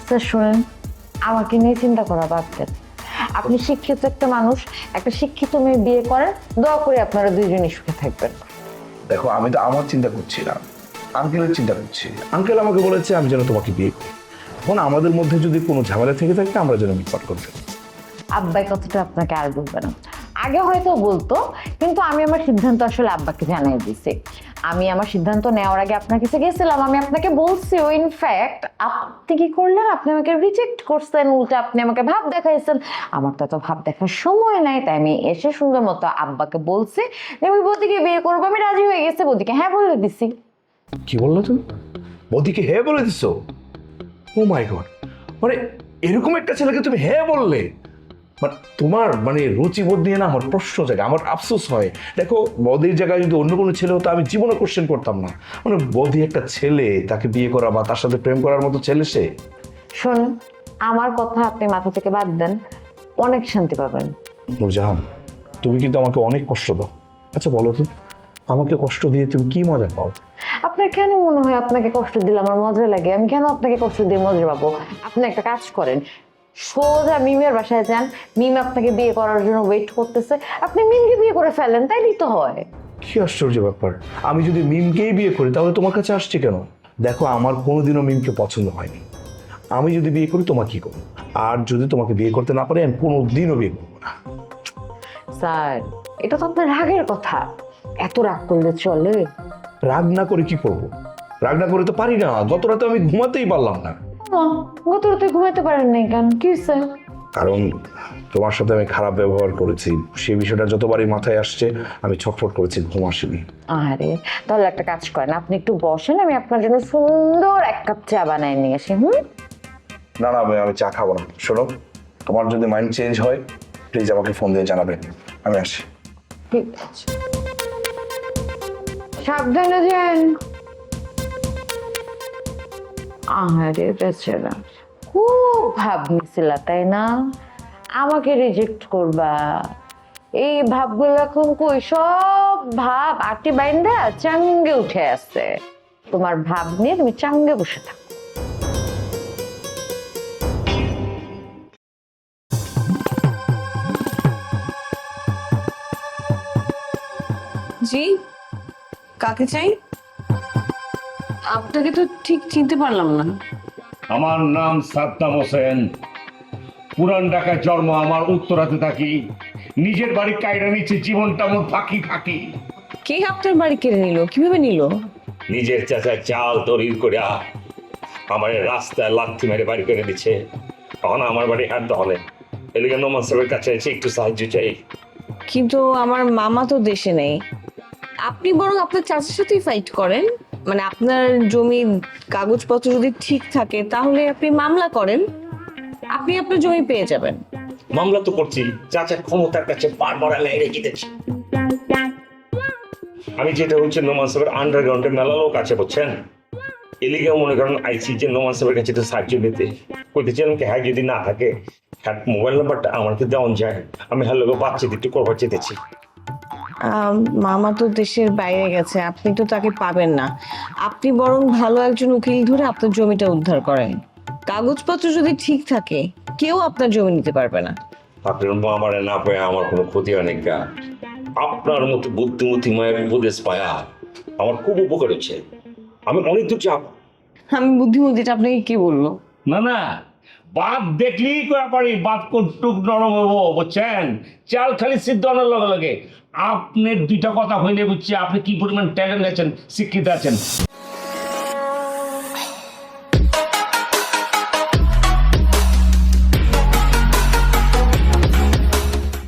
Sir শুনেন, আমাকে নিয়ে চিন্তা করা বাদ দেন। আপনি শিক্ষিত একটা মানুষ, একটা শিক্ষিত মেয়ে বিয়ে করেন, দোয়া করে আপনারা দুইজনই সুখে থাকবেন। দেখো, আমি তো আমার চিন্তা করছি না, আঙ্কেলের চিন্তা করছি। আঙ্কেল আমাকে বলেছে আমি যেন তোমাকে বিয়ে করি। এখন আমাদের মধ্যে যদি কোনো ঝামেলা থেকে থাকে আমরা যেন মিটমাট করতে। আব্বাই কথাটা আপনাকে আর বলবে না, আগে হয়তো বলতো, কিন্তু আমি আমার সিদ্ধান্ত আসলে আব্বাকে জানিয়ে দিছি। আমি আমার সিদ্ধান্ত নেওয়ার আগে আপনার কাছে গেছিলাম, আমি আপনাকে বলছি। ইনফ্যাক্ট আপনি কি করলেন, আপনি আমাকে রিজেক্ট করছেন, উল্টা আপনি আমাকে ভাব দেখাইছেন। আমার তো এত ভাব দেখার সময় নাই, তাই আমি এসে সুন্দর মতো আব্বাকে বলছি যে আমি বৌদিকে বিয়ে করবো। আমি রাজি হয়ে গেছি, বৌদিকে হ্যাঁ বলে দিছি। কি বললো তুমি? বৌদিকে হ্যাঁ বলে দিছো? ও মাই গড, মানে এরকম একটা ছেলেকে তুমি হ্যাঁ বললে? তোমার মানে রুচিবোধ নিয়ে না আমার প্রশ্ন জায়গা, আমার আফসোস হয়। দেখো, বৌদির জায়গায় যদি অন্য কোনো ছেলে হতো আমি জীবনে কোশ্চেন করতাম না। মানে বৌদি একটা ছেলে, তাকে বিয়ে করা বা তার সাথে প্রেম করার মতো ছেলে সে। শোন, আমার কথা আপনি মাথা থেকে বাদ দেন, অনেক শান্তি পাবেন। নূরজাহান, তুমি কিন্তু আমাকে অনেক কষ্ট দাও। আচ্ছা বলো তো, আমাকে কষ্ট দিয়ে তুমি কি মজা পাও? আপনার কেন মনে হয় আপনাকে কষ্ট দিলে আমার মজা লাগে? আমি কেন আপনাকে কষ্ট দিয়ে মজা পাবো? আপনি একটা কাজ করেন, সোজা মিমের বাসায় যান, মিম আপনাকে বিয়ে করার জন্য ওয়েট করতেছে, আপনি মিমকে বিয়ে করে ফেলেন, তাইলেই তো হয়। কি আশ্চর্য ব্যাপার, আমি যদি মিমকেই বিয়ে করি তাহলে তোমার কাছে আসছি কেন? দেখো, আমার কোনোদিনও মিমকে পছন্দ হয়নি। আমি যদি বিয়ে করি তোমাকে কি করবো? আর যদি তোমাকে বিয়ে করতে না পারি আমি কোনোদিনও বিয়ে করবো না। স্যার, এটা তো আপনার রাগের কথা, এত রাগ করলে চলে? রাগ না করে কি করবো? রাগ না করে তো পারি না। গত রাতে আমি ঘুমাতেই পারলাম না। গত রাতে ঘুমাতে পারেন নাই কেন? কি স্যার? কারণ তোমার সাথে আমি খারাপ ব্যবহার করেছি, সেই বিষয়টা যতবারই মাথায় আসছে আমি ছটফট করেছি, ঘুম আসেনি। আরে তাহলে একটা কাজ করেন, আপনি একটু বসেন, আমি আপনার জন্য সুন্দর এক কাপ চা বানায় নিয়ে আসি। না না, আমি চা খাবো না। শোনো, তোমার যদি মাইন্ড চেঞ্জ হয় প্লিজ আমাকে ফোন দিয়ে জানাবে। আমি আসি। ঠিক আছে, সাবধানে যান। আরে বেচারা, খুব ভাব নিছিল তাই না, আমাকে রিজেক্ট করবা? এই ভাবগুলো এখন কই? সব ভাব আটি বাইন্দা চাঙ্গে উঠে আসছে। তোমার ভাব নিয়ে তুমি চাঙ্গে বসে থাকো। জি, কাকে চাই? আপনাকে তো ঠিক চিনতে পারলাম না। আমার নাম সাদ্দাম হোসেন, পুরান ঢাকায় জন্ম আমার, উত্তরাতে থাকি। নিজের বাড়ি কায়রা নিচ্ছে, জীবনটা আমার ফাঁকি ফাঁকি। কে আপনার বাড়ি কেড়ে নিল? কিভাবে নিল? নিজের চাচার চাল তরির করে আমার রাস্তায় লাথি মেরে বাড়ি করে দিচ্ছে। তখন আমার বাড়ি হাত দহলে এলিগে নোমান সাহেবের কাছে এসে একটু সাহায্য চাই। কিন্তু আমার মামা তো দেশে নেই। আপনি বরং আপনার চাচার সাথেই ফাইট করেন। মানে আপনার জমির কাগজপত্র যদি ঠিক থাকে তাহলে আপনি মামলা করেন, আপনি আপনার জমি পেয়ে যাবেন। মামলা তো করছি, চাচার ক্ষমতার কাছে বারবার এড়ে জিতেছি। আমি যেটা হচ্ছে নোমান সাহেবের আন্ডারগ্রাউন্ডে মেলা লোক আছে বুঝছেন, এলিগে মনে করেন আইসি যে নোমান সাহেবের কাছে তো সাহায্য নিতে কইতেছিলাম কি, হ্যাঁ যদি না থাকে হ্যাঁ মোবাইল নাম্বারটা আমাকে দেওয়া যায়, আমি হ্যাঁ লোক বাচ্চা একটু করবার চেতেছি। মামা তো দেশের বাইরে গেছে, আপনি তো তাকে পাবেন না। আপনি বরং ভালো একজন উকিল ধরে আপনার জমিটা উদ্ধার করেন। কাগজপত্র যদি ঠিক থাকে কেউ আপনার জমি নিতে পারবে না। আপনার আমার না পায় আমার কোনো ক্ষতি অনেক গা। আপনার মতো বুদ্ধিমতী মায়ের উপদেশ পায়া আমার খুব উপকার হচ্ছে। আমি অনেক দূর যাব। আমি বুদ্ধিমতীটা আপনাকে কি বললো? না না, বাদ দেখলেই কয়া পারি বাদ কটুক নরম হবো বুঝছেন। চাল খালি সিদ্ধ আনার লগে লগে আপনার দুইটা কথা হইলে বুঝছি আপনি কি পরিমাণ ট্যালেন্ট আছেন, শিক্ষিত আছেন।